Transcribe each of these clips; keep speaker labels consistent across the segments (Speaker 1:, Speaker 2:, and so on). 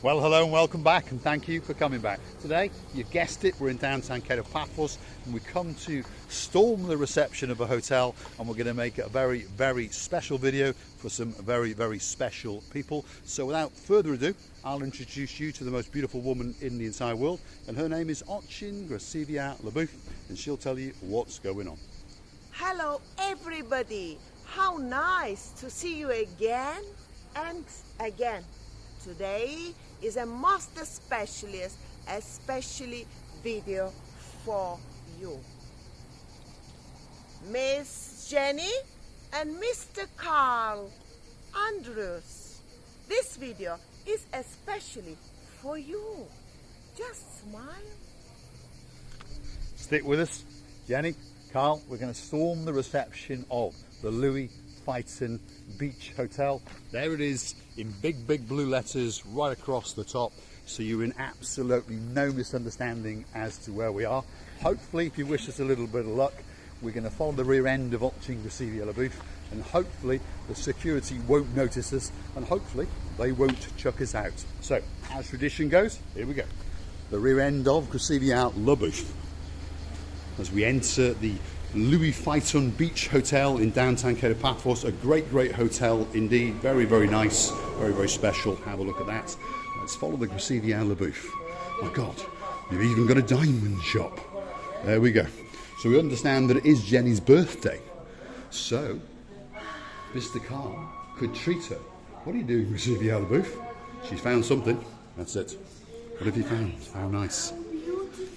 Speaker 1: Well, hello and welcome back, and thank you for coming back. Today, you guessed it, we're in downtown Paphos, and we come to storm the reception of a hotel, and we're going to make a very, very special video for some very, very special people. So without further ado, I'll introduce you to the most beautiful woman in the entire world, and her name is Ochin Gracevia Leboeuf, and she'll tell you what's going on.
Speaker 2: Hello everybody, how nice to see you again and again. Today is a master specialist, especially video for you. Miss Jenny and Mr. Karl Andrews. This video is especially for you. Just smile.
Speaker 1: Stick with us, Jenny, Karl. We're going to storm the reception of the Louis Phaethon Beach Hotel. There it is in big blue letters right across the top, so you're in absolutely no misunderstanding as to where we are. Hopefully, if you wish us a little bit of luck, we're going to follow the rear end of Ochin Gracevia Leboeuf, and hopefully the security won't notice us, and hopefully they won't chuck us out. So, as tradition goes, here we go. The rear end of Gracevia Leboeuf as we enter the Louis Phaethon Beach Hotel in downtown Paphos. A great hotel indeed. Very, very nice. Very, very special. Have a look at that. Let's follow the Gracevia Leboeuf. My God, you've even got a diamond shop. There we go. So we understand that it is Jenny's birthday. So, Mr. Karl could treat her. What are you doing, Gracevia Leboeuf? She's found something. That's it. What have you found? How nice.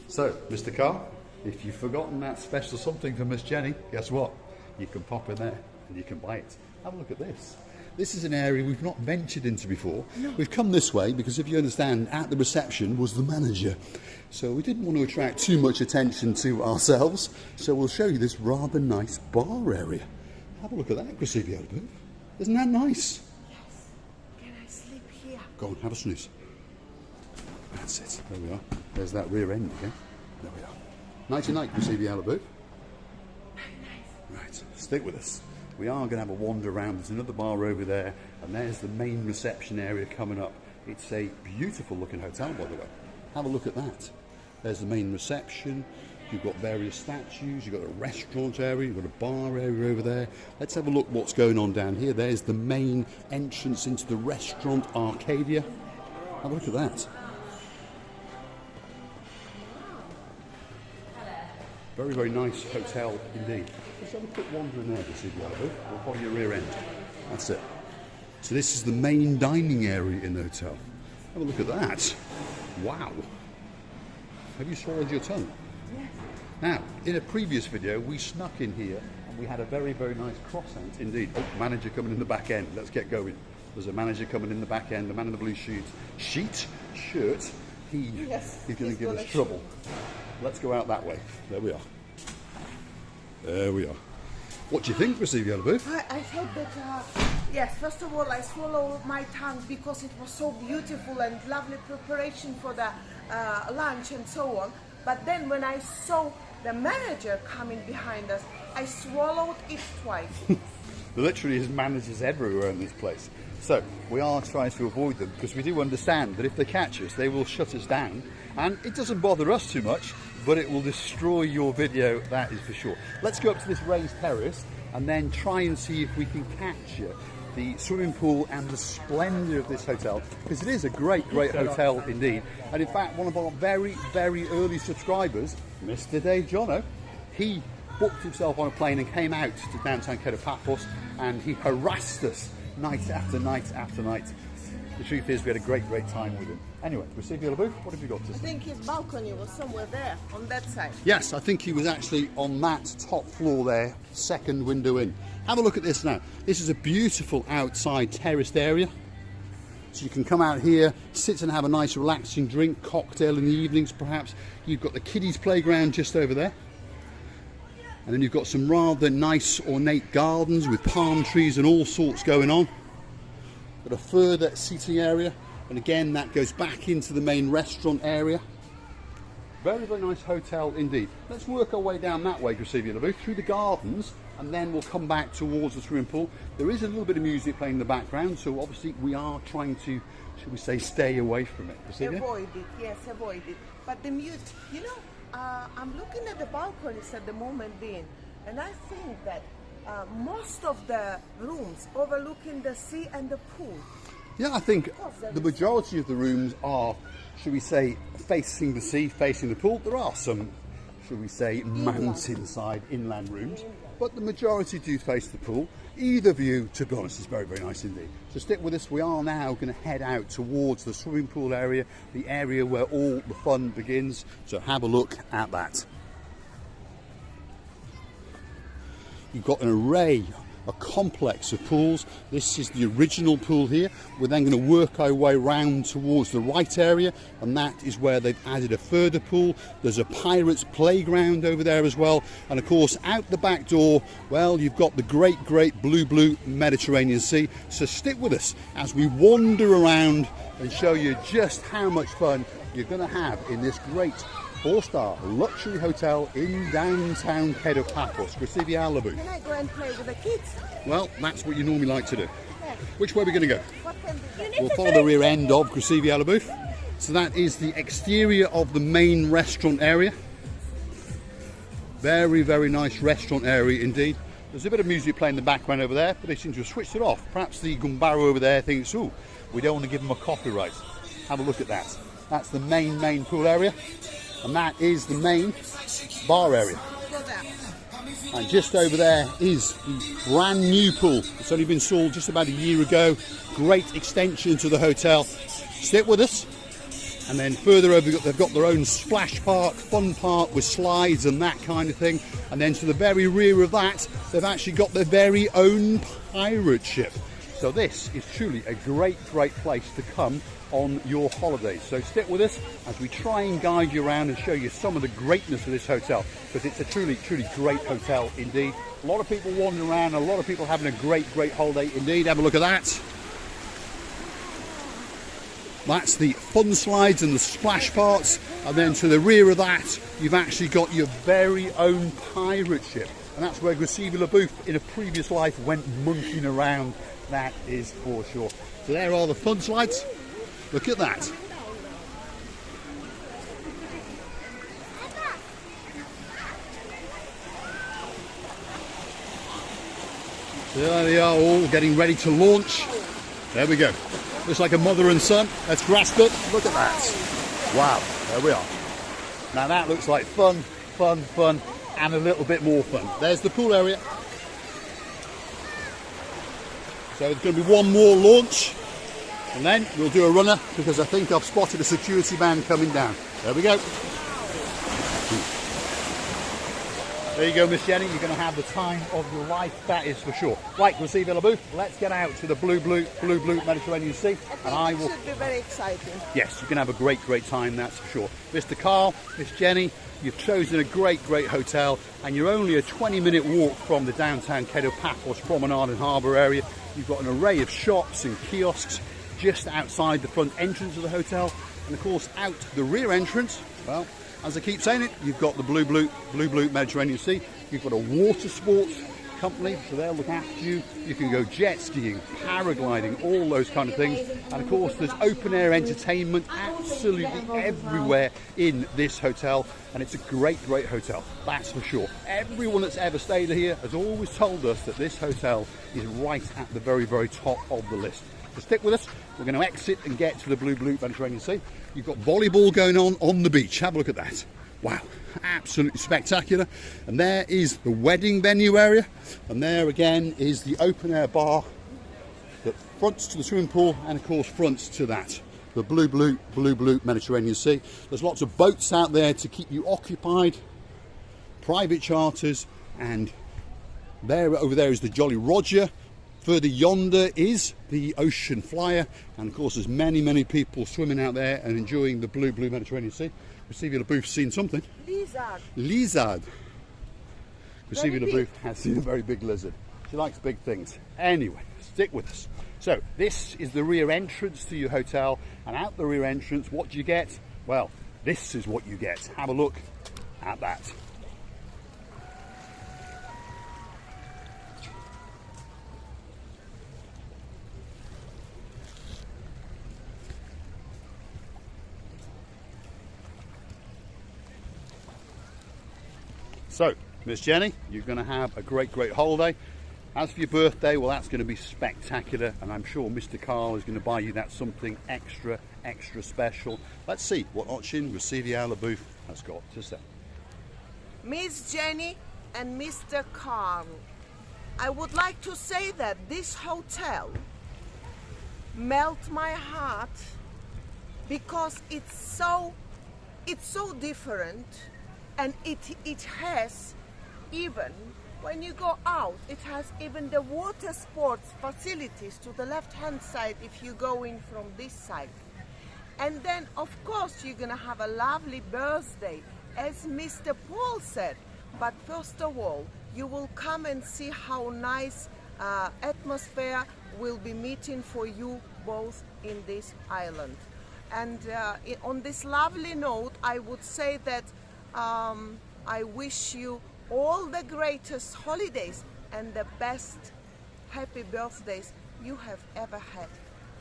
Speaker 1: So, Mr. Karl, if you've forgotten that special something for Miss Jenny, guess what? You can pop in there and you can buy it. Have a look at this. This is an area we've not ventured into before. No. We've come this way because, if you understand, at the reception was the manager. So we didn't want to attract too much attention to ourselves. So we'll show you this rather nice bar area. Have a look at that, Gracevia Leboeuf. Isn't that nice?
Speaker 2: Yes. Can I sleep here?
Speaker 1: Go on, have a snooze. That's it. There we are. There's that rear end again. There we are. Nighty night, Gracevia Leboeuf. Right, stick with us. We are going to have a wander around. There's another bar over there, and there's the main reception area coming up. It's a beautiful looking hotel, by the way. Have a look at that. There's the main reception. You've got various statues. You've got a restaurant area. You've got a bar area over there. Let's have a look what's going on down here. There's the main entrance into the restaurant Arcadia. Have a look at that. Very, very nice hotel indeed. Let's have a quick wander in there, Gracevia Leboeuf. We'll follow your rear end. That's it. So this is the main dining area in the hotel. Have a look at that. Wow. Have you swallowed your tongue?
Speaker 2: Yes.
Speaker 1: Now, in a previous video, we snuck in here and we had a very, very nice croissant indeed. Oh, manager coming in the back end. Let's get going. There's a manager coming in the back end, the man in the blue shirt. He's going to give us trouble. Let's go out that way. There we are. There we are. What do you think, Gracevia Leboeuf?
Speaker 2: I thought that, yes, first of all, I swallowed my tongue because it was so beautiful and lovely preparation for the lunch and so on. But then when I saw the manager coming behind us, I swallowed it twice.
Speaker 1: There literally is managers everywhere in this place. So we are trying to avoid them because we do understand that if they catch us, they will shut us down. And it doesn't bother us too much, but it will destroy your video, that is for sure. Let's go up to this raised terrace and then try and see if we can capture the swimming pool and the splendour of this hotel, because it is a great hotel indeed. And in fact, one of our very, very early subscribers, Mr. Dave Jono, he booked himself on a plane and came out to downtown Paphos, and he harassed us night after night after night. The truth is, we had a great time with him. Anyway, Gracevia Leboeuf, what have you got to say?
Speaker 2: I think his balcony was somewhere there, on that side.
Speaker 1: Yes, I think he was actually on that top floor there, second window in. Have a look at this now. This is a beautiful outside terraced area. So you can come out here, sit and have a nice relaxing drink, cocktail in the evenings perhaps. You've got the kiddies playground just over there. And then you've got some rather nice ornate gardens with palm trees and all sorts going on. Got a further seating area, and again that goes back into the main restaurant area. Very, very nice hotel indeed. Let's work our way down that way, Gracevia Lebu, through the gardens, and then we'll come back towards the swimming pool. There is a little bit of music playing in the background, so obviously we are trying to, should we say, stay away from it. Gracevia?
Speaker 2: Avoid it, yes, avoid it. But the music, you know, I'm looking at the balconies at the moment, Dean, and I think that most of the rooms overlooking the sea and the pool.
Speaker 1: Yeah, I think the majority of the rooms are, should we say, facing the sea, facing the pool. There are some, should we say, mountainside inland rooms, but the majority do face the pool. Either view, to be honest, is very, very nice indeed. So stick with us. We are now going to head out towards the swimming pool area, the area where all the fun begins. So have a look at that. You've got an array, a complex of pools. This is the original pool here. We're then going to work our way round towards the right area, and that is where they've added a further pool. There's a pirate's playground over there as well, and of course out the back door, well, you've got the great blue Mediterranean Sea. So stick with us as we wander around and show you just how much fun you're going to have in this great 4-star luxury hotel in downtown Paphos, Gracevia Lebu.
Speaker 2: Can I go and play with the kids?
Speaker 1: Well, that's what you normally like to do.
Speaker 2: Yes.
Speaker 1: Which way are we going to go?
Speaker 2: What can we do?
Speaker 1: We'll follow the rear end of Gracevia Lebu. So that is the exterior of the main restaurant area. Very, very nice restaurant area indeed. There's a bit of music playing in the background over there, but they seem to have switched it off. Perhaps the Gumbaro over there thinks, ooh, we don't want to give them a copyright. Have a look at that. That's the main pool area. And that is the main bar area. And just over there is the brand new pool. It's only been installed just about a year ago. Great extension to the hotel. Stick with us. And then further over, they've got their own splash park, fun park with slides and that kind of thing. And then to the very rear of that, they've actually got their very own pirate ship. So this is truly a great place to come on your holidays. So stick with us as we try and guide you around and show you some of the greatness of this hotel, because it's a truly great hotel indeed. A lot of people wandering around, a lot of people having a great holiday indeed. Have a look at that. That's the fun slides and the splash parts, and then to the rear of that you've actually got your very own pirate ship, and that's where Gracevia Lebu in a previous life went monkeying around, that is for sure. So there are the fun slides. Look at that. There they are, all getting ready to launch. There we go. Looks like a mother and son. Let's grasp it. Look at that. Wow, there we are. Now that looks like fun, and a little bit more fun. There's the pool area. So there's going to be one more launch, and then we'll do a runner, because I think I've spotted a security man coming down. There we go. There you go, Miss Jenny. You're going to have the time of your life, that is for sure. Right, Gracevia Lebu, let's get out to the blue Mediterranean Sea.
Speaker 2: It should be very exciting.
Speaker 1: Yes, you can have a great time, that's for sure. Mr. Karl, Miss Jenny, you've chosen a great hotel, and you're only a 20-minute walk from the downtown Paphos promenade and harbour area. You've got an array of shops and kiosks just outside the front entrance of the hotel, and of course out the rear entrance, well, as I keep saying it, you've got the blue Mediterranean Sea. You've got a water sports company, so they'll look after you. You can go jet skiing, paragliding, all those kind of things. And of course, there's open air entertainment absolutely everywhere in this hotel. And it's a great hotel, that's for sure. Everyone that's ever stayed here has always told us that this hotel is right at the very top of the list. So stick with us. We're going to exit and get to the blue Mediterranean Sea. You've got volleyball going on the beach. Have a look at that. Wow, absolutely spectacular. And there is the wedding venue area, and there again is the open air bar that fronts to the swimming pool, and of course fronts to that, the blue Mediterranean Sea. There's lots of boats out there to keep you occupied, private charters, and over there is the Jolly Roger. Further yonder is the Ocean Flyer, and of course there's many people swimming out there and enjoying the blue Mediterranean Sea. Gracevia Lebu's seen something. Lizard. Gracevia Lebu has seen a very big lizard. She likes big things. Anyway, stick with us. So this is the rear entrance to your hotel, and out the rear entrance, what do you get? Well, this is what you get. Have a look at that. So, Miss Jenny, you're going to have a great holiday. As for your birthday, well, that's going to be spectacular, and I'm sure Mr. Karl is going to buy you that something extra special. Let's see what Ochin Residia Booth has got to say.
Speaker 2: Miss Jenny and Mr. Karl, I would like to say that this hotel melts my heart because it's so different, and it has, even when you go out, it has even the water sports facilities to the left hand side if you're going from this side. And then of course you're gonna have a lovely birthday, as Mr. Paul said. But first of all, you will come and see how nice atmosphere will be meeting for you both in this island. And on this lovely note, I would say that I wish you all the greatest holidays and the best happy birthdays you have ever had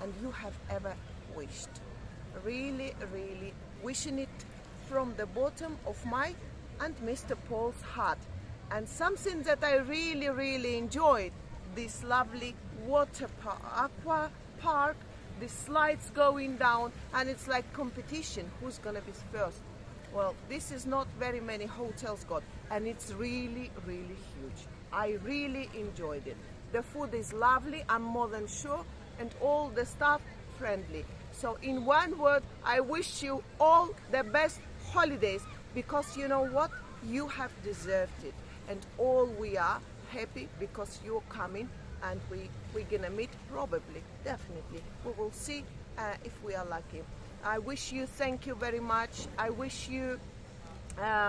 Speaker 2: and you have ever wished. Really wishing it from the bottom of my and Mr. Paul's heart. And something that I really enjoyed, this lovely aqua park, the slides going down, and it's like competition, who's gonna be first. Well, this is not very many hotels got, and it's really huge. I really enjoyed it. The food is lovely, I'm more than sure, and all the staff friendly. So in one word, I wish you all the best holidays, because you know what? You have deserved it. And all we are happy because you're coming, and we're gonna meet probably, definitely. We will see if we are lucky. I wish you, thank you very much. I wish you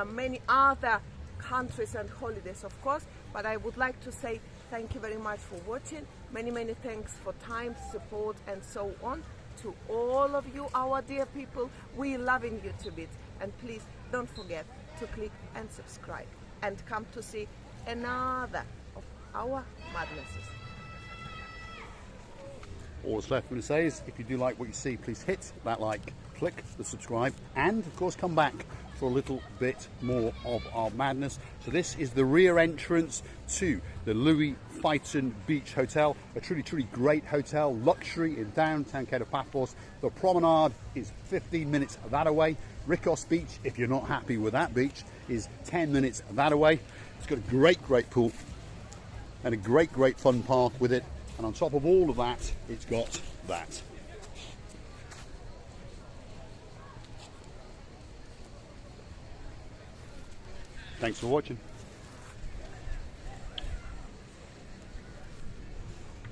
Speaker 2: many other countries and holidays, of course, but I would like to say thank you very much for watching. Many thanks for time, support, and so on. To all of you, our dear people, we're loving you to bits. And please don't forget to click and subscribe and come to see another of our madnesses.
Speaker 1: All that's left for me to say is, if you do like what you see, please hit that like, click the subscribe, and of course come back for a little bit more of our madness. So this is the rear entrance to the Louis Phaethon Beach Hotel, a truly great hotel, luxury in downtown Paphos. The promenade is 15 minutes that away. Rikos Beach, if you're not happy with that beach, is 10 minutes that away. It's got a great pool and a great fun park with it. And on top of all of that, it's got that. Thanks for watching.